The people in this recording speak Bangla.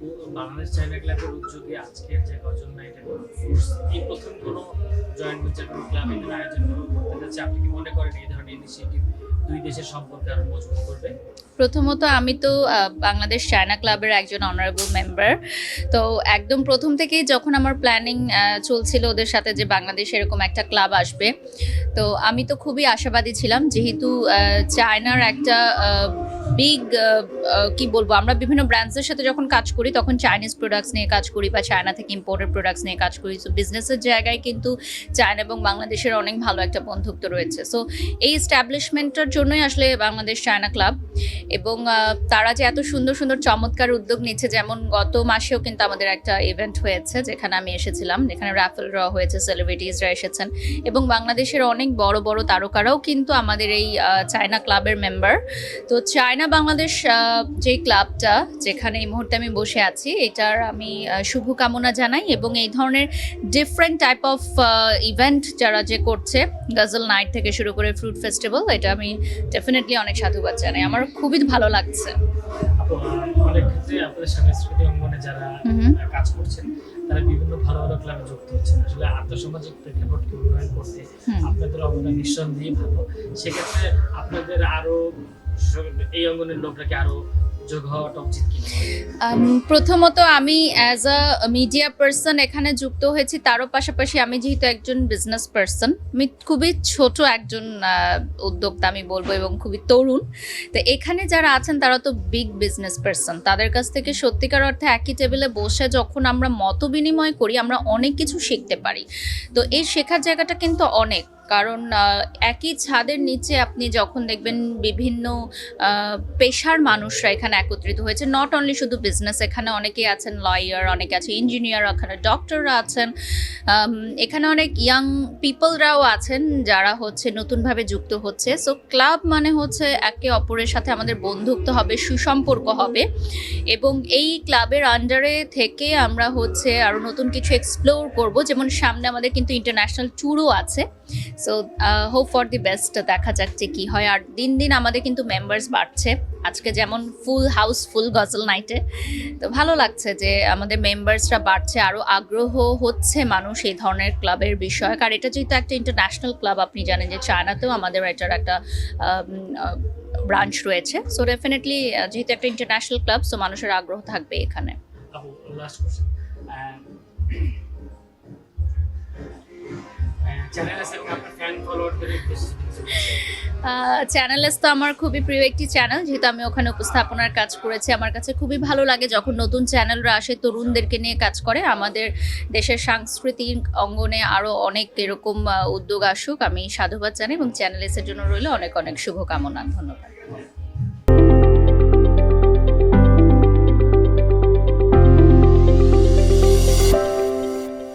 আপু, বাংলাদেশ চায়না ক্লাবের উদ্যোগে আজকের যে গজন নাইট এবং ফুডস এই প্রথম কোনো জয়েন্ট ভেঞ্চার কোনো ক্লাব এদের আয়োজন করতে যাচ্ছে, আপনি কি মনে করেন এই ধরনের ইনিশিয়েটিভ দুই দেশের সম্পর্ক আরো মজবুত করবে? প্রথমত আমি তো বাংলাদেশ চায়না ক্লাবের একজন অনারেবল মেম্বার। তো একদম প্রথম থেকেই যখন আমার প্ল্যানিং চলছিল ওদের সাথে যে বাংলাদেশে এরকম একটা ক্লাব আসবে, তো আমি তো খুবই আশাবাদী ছিলাম, যেহেতু চায়নার একটা বিগ কি বলবো, আমরা বিভিন্ন ব্র্যান্ডসের সাথে যখন কাজ করি তখন চাইনিজ প্রোডাক্টস নিয়ে কাজ করি বা চায়না থেকে ইম্পোর্টেড প্রোডাক্টস নিয়ে কাজ করি। সো বিজনেসের জায়গায় কিন্তু চায়না এবং বাংলাদেশের অনেক ভালো একটা বন্ধুত্ব রয়েছে। সো এই এস্টাবলিশমেন্টের জন্যই আসলে বাংলাদেশ চায়না ক্লাব। এবং তারা যে এত সুন্দর সুন্দর চমৎকার উদ্যোগ নিচ্ছে, যেমন গত মাসেও কিন্তু আমাদের একটা ইভেন্ট হয়েছে যেখানে আমি এসেছিলাম, যেখানে রাফেল ড্র হয়েছে, সেলিব্রিটিজরা এসেছেন এবং বাংলাদেশের অনেক বড় বড় তারকারাও কিন্তু আমাদের এই চায়না ক্লাবের মেম্বার। তো চায়না বাংলাদেশ যে ক্লাবটা যেখানে এই মুহূর্তে আমি বসে আছি, এটার আমি শুভকামনা জানাই এবং এই ধরনের ডিফারেন্ট টাইপ অফ ইভেন্ট যারা যে করছে, গজল নাইট থেকে শুরু করে ফ্রুট ফেস্টিভ্যাল, এটা আমি ডেফিনেটলি অনেক সাধুবাদ জানাই। আমার খুবই ভালো লাগছে। আপু, অনেক ক্ষেত্রে আপনাদের সাংস্কৃতিক অঙ্গনে যারা কাজ করছেন তারা বিভিন্ন ভালো ভালো ক্লাবে যুক্ত হচ্ছেন। আসলে আর্থসামাজিক প্রেক্ষাপটকে উন্নয়ন করতে আপনাদের অবদান নিঃসন্দেহে ভালো। সেক্ষেত্রে আপনাদের আরো এই অঙ্গনের লোকটাকে আরো যোগ হওয়াটা উচিত কিনা? প্রথমত আমি অ্যাজ আ মিডিয়া পার্সন এখানে যুক্ত হয়েছি, তারও পাশাপাশি আমি যেহেতু একজন বিজনেস পার্সন, আমি খুবই ছোট একজন উদ্যোক্তা আমি বলবো এবং খুবই তরুণ। তো এখানে যারা আছেন তারা তো বিগ বিজনেস পার্সন, তাদের কাছ থেকে সত্যিকার অর্থে একই টেবিলে বসে যখন আমরা মত বিনিময় করি আমরা অনেক কিছু শিখতে পারি। তো এই শেখার জায়গাটা কিন্তু অনেক, কারণ একই ছাদের নিচে আপনি যখন দেখবেন বিভিন্ন পেশার মানুষরা এখানে একত্রিত হয়েছে, নট অনলি শুধু বিজনেস, এখানে অনেকেই আছেন লয়ার, অনেকে আছে ইঞ্জিনিয়ার, এখানে ডক্টররা আছেন, এখানে অনেক ইয়াং পিপলরাও আছেন যারা হচ্ছে নতুনভাবে যুক্ত হচ্ছে। সো ক্লাব মানে হচ্ছে একে অপরের সাথে আমাদের বন্ধুত্ব হবে, সুসম্পর্ক হবে এবং এই ক্লাবের আন্ডারে থেকে আমরা হচ্ছে আরও নতুন কিছু এক্সপ্লোর করব। যেমন সামনে আমাদের কিন্তু ইন্টারন্যাশনাল ট্যুরও আছে। So hope for the best, দেখা যাক যে কী হয়। আর দিন দিন আমাদের কিন্তু মেম্বার্স বাড়ছে, আজকে যেমন ফুল হাউস ফুল গজল নাইটে। তো ভালো লাগছে যে আমাদের মেম্বার্সরা বাড়ছে, আরও আগ্রহ হচ্ছে মানুষ এই ধরনের ক্লাবের বিষয়। কারণ এটা যেহেতু একটা ইন্টারন্যাশনাল ক্লাব, আপনি জানেন যে চায়নাতেও আমাদের এটার একটা ব্রাঞ্চ রয়েছে। সো ডেফিনেটলি যেহেতু একটা ইন্টারন্যাশনাল ক্লাব, সো মানুষের আগ্রহ থাকবে এখানে। লাস্ট কোশ্চেন, চ্যানেলস তো আমার খুবই প্রিয় একটি চ্যানেল, যেহেতু আমি ওখানে উপস্থাপনার কাজ করেছি। আমার কাছে খুবই ভালো লাগে যখন নতুন চ্যানেলরা আসে, তরুণদেরকে নিয়ে কাজ করে। আমাদের দেশের সাংস্কৃতিক অঙ্গনে আরও অনেক এরকম উদ্যোগ আসুক, আমি সাধুবাদ জানাই এবং চ্যানেলসের জন্য রইল অনেক অনেক শুভকামনা। ধন্যবাদ।